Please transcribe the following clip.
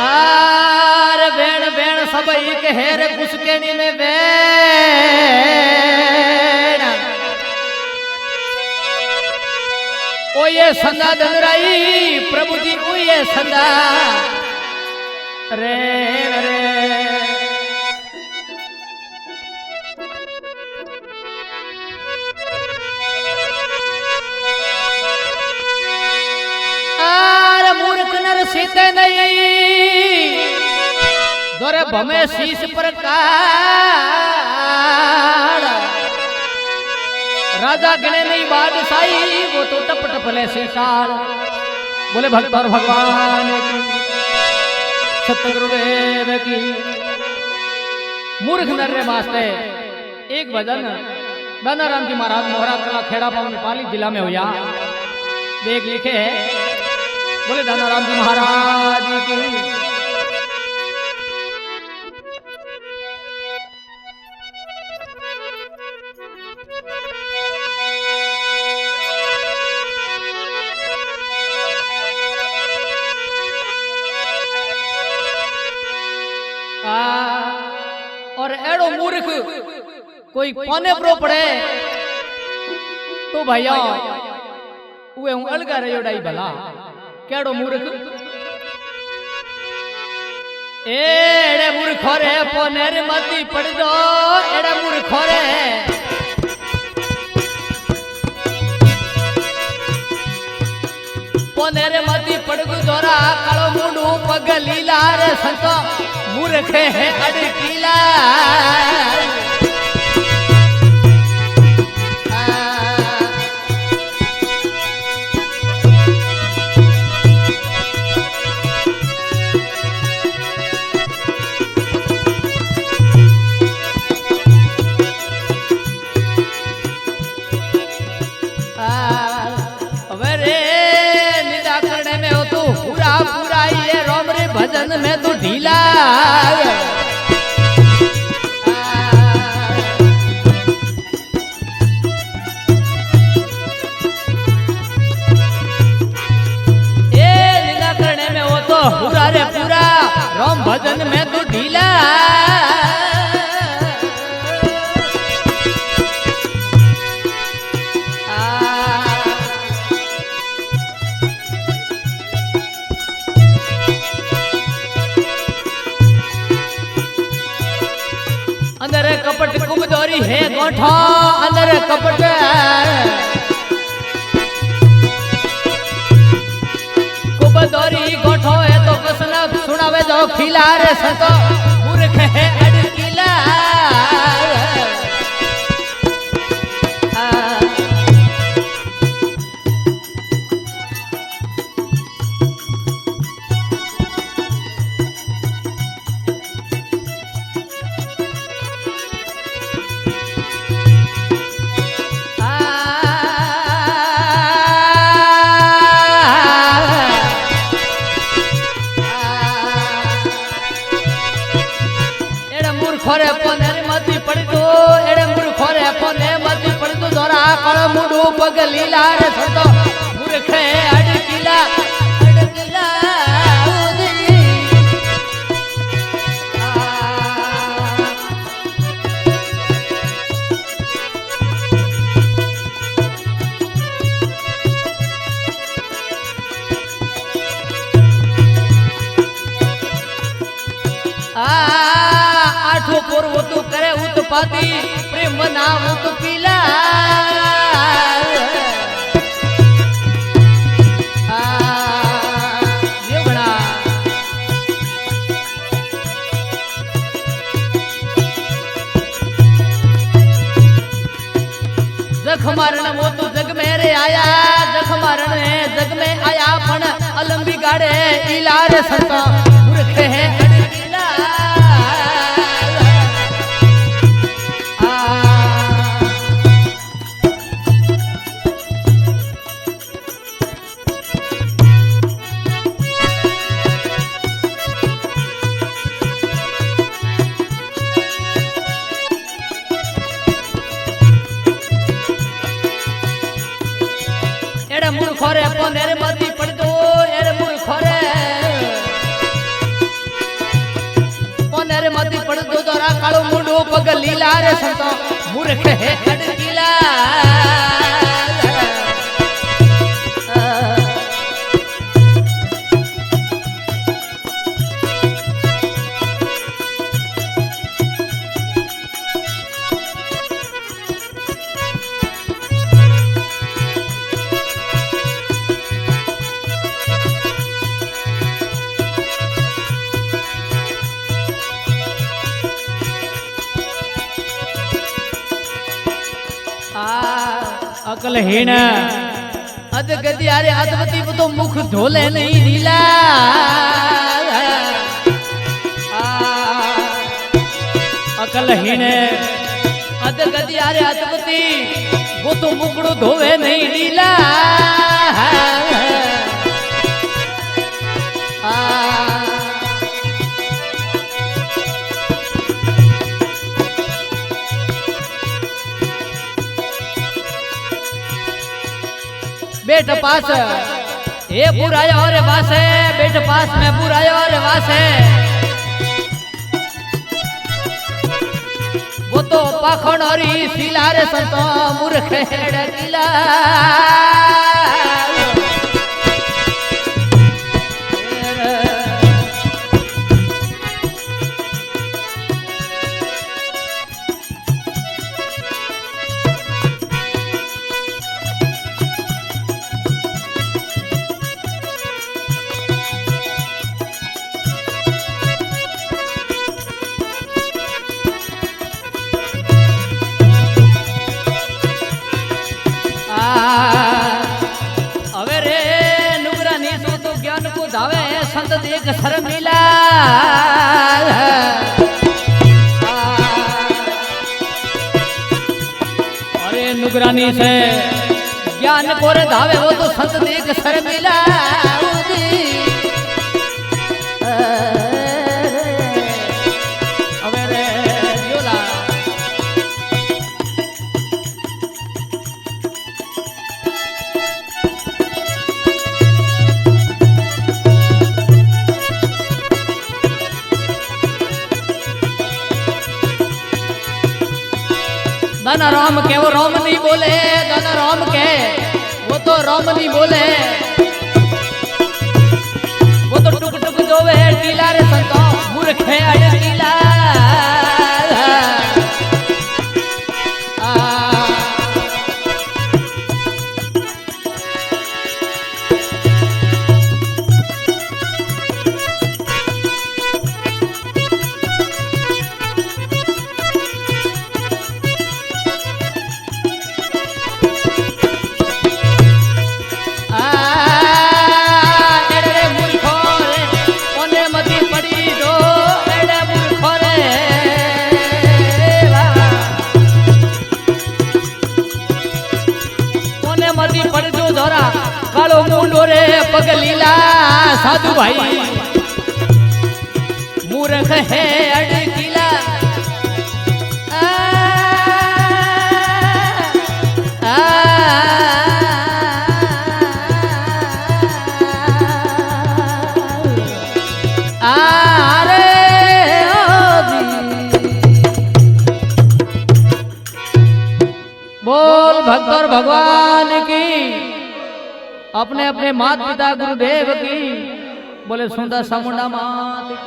Are बेण बेण सब एक हेर कुसकेनी में बेण ओ ये संदा धनराई प्रभु जी ओ ये संदा रे रे आर मूर्ख नर सीते नहीं दोरे भमे शीश प्रकार राजा गणे नहीं बादशाही वो तो टप टप ले सीसार बोले भक्त और भगवान की सतगुरुदेव की मूर्ख नर रे वास्ते एक भजन दानाराम जी महाराज मोहरा कला खेड़ा पाव नेपाली जिला में हुआ देख लिखे है बोले दानाराम जी महाराज की और एड़ो मूर्ख कोई कोने प्रो पड़े तो भैया उए हूं अलगा रही डाई भला केड़ो मूर्ख एड़े मूर्ख रे पोनेर मती पड़ दो एड़े मूर्ख रे पोनेर मती पड़गु दोरा कालो मुंडू पग लीला रे संतो मूर्ख है अड़कीला भजन में तू ढीला ए लीला करने में वो तो पूरा रे पूरा राम भजन में तू ढीला अंदर कपट कुबदोरी है गोठा अंदर कपट कुबदोरी गोठो है तो कसना सुनावे जो खिला रे संतो मूर्ख है अड़कीला खोरे पोने मती पड़ दो एड़े मूर्ख रे पोने मती पड़ दो दोरा कालो मुंडू पग लीला रे संतो मूर्ख है अड़कीला अड़कीला आठो पूर्व तू करे उत्पाती प्रेम नाम तू पीला जख मारण वो तू जग में रे आया जख मारण है जग में आया पण अलंबी गाड़े इला रे संतो मूर्ख है अड़कीला मूर्ख रे पोनेर मती पड़ दो एरे मूर्ख रे पग लीला रे संतो मूर्ख है अड़कीला अकल हीण अद गदी अरे अदवती तो मुख धोले नहीं नीला अकल हीण अद गदी अरे अदवती वो तो मुकड़ो धोवे नहीं नीला बेट पास ये बुराया और वास है बेट पास में बुराया और वास है वो तो पाखंड और सीला रे संतो मूर्ख है किला હવે રે નુગરાની શું તો જ્ઞાન કો ધાવે સંત દેખ શર્મિલા अरे नुगरानी से ज्ञान को रे धावे वो तो संत देख शर्मिला હવે रे योला धन राम के वो राम नहीं बोले धन राम के वो तो राम नहीं बोले वो तो टुक टुक जोवे टीला रे संतो मूर्ख है अड़कीला कालो मुंडो रे पग लीला साधु भाई मूर्ख है अड़कीला बोल भक्त और भगवान की अपने अपने माता पिता गुरुदेव की बोले सुंदर सामुंडा मात।